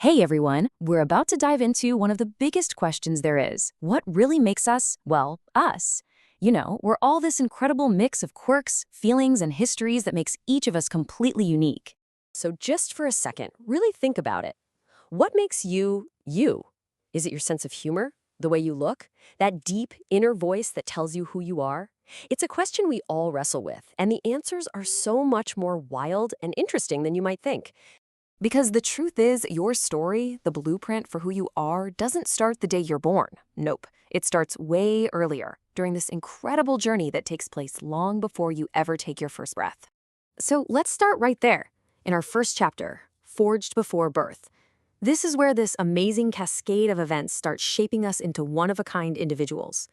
Hey everyone, we're about to dive into one of the biggest questions there is. What really makes us, well, us? We're all this incredible mix of quirks, feelings, and histories that makes each of us completely unique. So just for a second, really think about it. What makes you, you? Is it your sense of humor? The way you look? That deep inner voice that tells you who you are? It's a question we all wrestle with, and the answers are so much more wild and interesting than you might think. Because the truth is, your story, the blueprint for who you are, doesn't start the day you're born. Nope. It starts way earlier, during this incredible journey that takes place long before you ever take your first breath. So let's start right there, in our first chapter, Forged Before Birth. This is where this amazing cascade of events starts shaping us into one-of-a-kind individuals.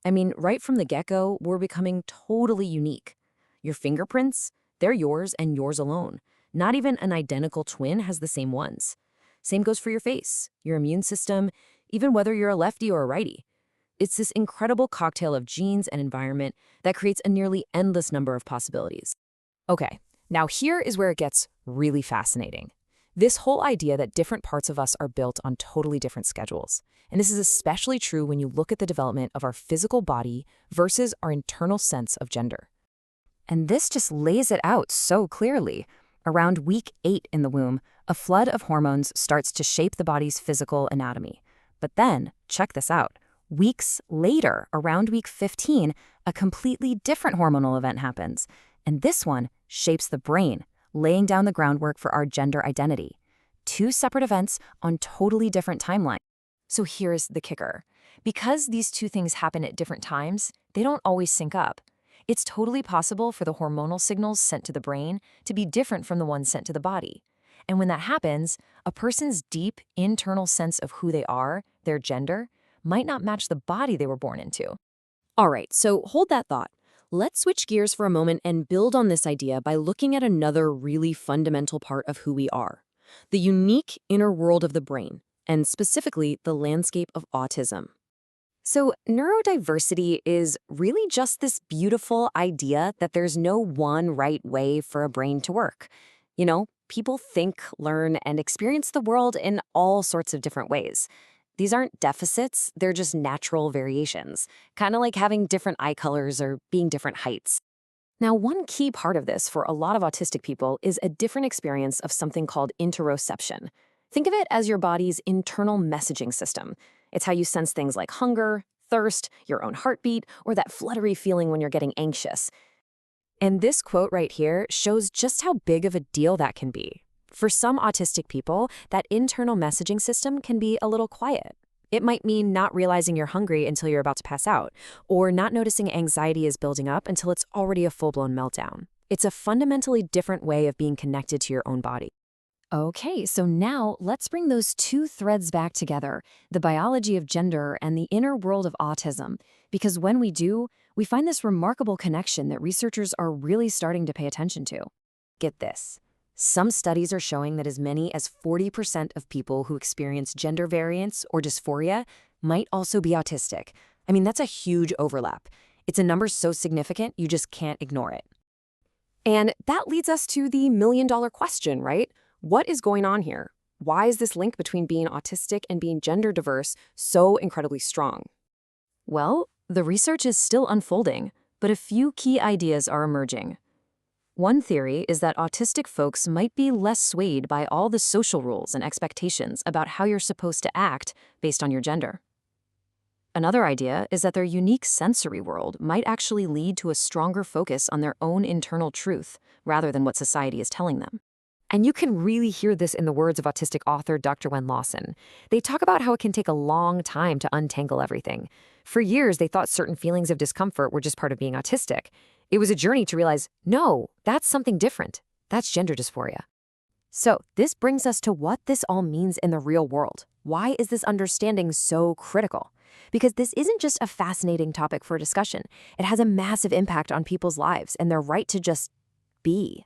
I mean, right from the get-go, we're becoming totally unique. Your fingerprints, they're yours and yours alone. Not even an identical twin has the same ones. Same goes for your face, your immune system, even whether you're a lefty or a righty. It's this incredible cocktail of genes and environment that creates a nearly endless number of possibilities. Okay, now here is where it gets really fascinating. This whole idea that different parts of us are built on totally different schedules. And this is especially true when you look at the development of our physical body versus our internal sense of gender. And this just lays it out so clearly. Around week 8 in the womb, a flood of hormones starts to shape the body's physical anatomy. But then, check this out, weeks later, around week 15, a completely different hormonal event happens. And this one shapes the brain, laying down the groundwork for our gender identity. Two separate events on totally different timelines. So here's the kicker. Because these two things happen at different times, they don't always sync up. It's totally possible for the hormonal signals sent to the brain to be different from the ones sent to the body. And when that happens, a person's deep internal sense of who they are, their gender, might not match the body they were born into. All right, so hold that thought. Let's switch gears for a moment and build on this idea by looking at another really fundamental part of who we are, the unique inner world of the brain, and specifically the landscape of autism. So neurodiversity is really just this beautiful idea that there's no one right way for a brain to work. People think, learn, and experience the world in all sorts of different ways. These aren't deficits, they're just natural variations, kind of like having different eye colors or being different heights. Now, one key part of this for a lot of autistic people is a different experience of something called interoception. Think of it as your body's internal messaging system. It's how you sense things like hunger, thirst, your own heartbeat, or that fluttery feeling when you're getting anxious. And this quote right here shows just how big of a deal that can be. For some autistic people, that internal messaging system can be a little quiet. It might mean not realizing you're hungry until you're about to pass out, or not noticing anxiety is building up until it's already a full-blown meltdown. It's a fundamentally different way of being connected to your own body. Okay, so now let's bring those two threads back together, the biology of gender and the inner world of autism, because when we do, we find this remarkable connection that researchers are really starting to pay attention to. Get this. Some studies are showing that as many as 40% of people who experience gender variance or dysphoria might also be autistic. I mean, that's a huge overlap. It's a number so significant, you just can't ignore it. And that leads us to the million-dollar question, right? What is going on here? Why is this link between being autistic and being gender diverse so incredibly strong? Well, the research is still unfolding, but a few key ideas are emerging. One theory is that autistic folks might be less swayed by all the social rules and expectations about how you're supposed to act based on your gender. Another idea is that their unique sensory world might actually lead to a stronger focus on their own internal truth rather than what society is telling them. And you can really hear this in the words of autistic author Dr. Wen Lawson. They talk about how it can take a long time to untangle everything. For years, they thought certain feelings of discomfort were just part of being autistic. It was a journey to realize, no, that's something different. That's gender dysphoria. So this brings us to what this all means in the real world. Why is this understanding so critical? Because this isn't just a fascinating topic for discussion. It has a massive impact on people's lives and their right to just be.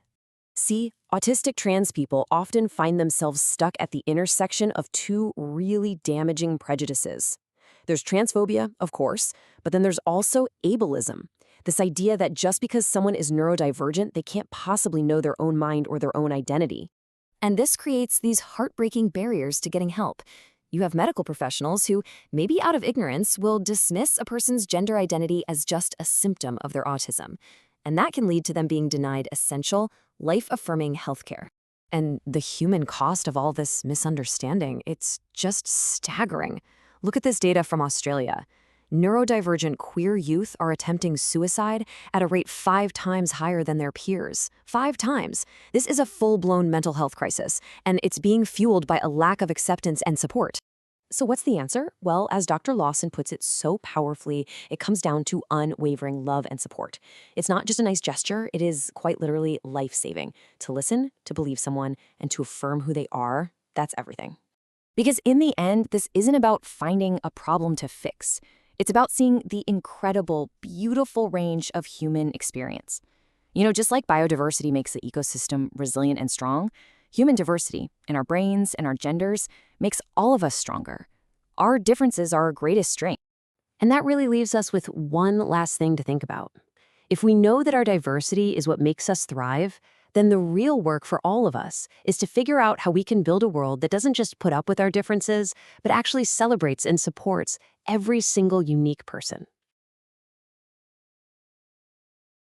See, autistic trans people often find themselves stuck at the intersection of two really damaging prejudices. There's transphobia, of course, but then there's also ableism. This idea that just because someone is neurodivergent, they can't possibly know their own mind or their own identity. And this creates these heartbreaking barriers to getting help. You have medical professionals who, maybe out of ignorance, will dismiss a person's gender identity as just a symptom of their autism. And that can lead to them being denied essential, life-affirming healthcare. And the human cost of all this misunderstanding, it's just staggering. Look at this data from Australia. Neurodivergent queer youth are attempting suicide at a rate 5 times higher than their peers. 5 times. This is a full-blown mental health crisis, and it's being fueled by a lack of acceptance and support. So what's the answer? Well, as Dr. Lawson puts it so powerfully, it comes down to unwavering love and support. It's not just a nice gesture, it is quite literally life-saving. To listen, to believe someone, and to affirm who they are, that's everything. Because in the end, this isn't about finding a problem to fix. It's about seeing the incredible, beautiful range of human experience. Just like biodiversity makes the ecosystem resilient and strong, human diversity in our brains and our genders makes all of us stronger. Our differences are our greatest strength. And that really leaves us with one last thing to think about. If we know that our diversity is what makes us thrive, then the real work for all of us is to figure out how we can build a world that doesn't just put up with our differences, but actually celebrates and supports every single unique person.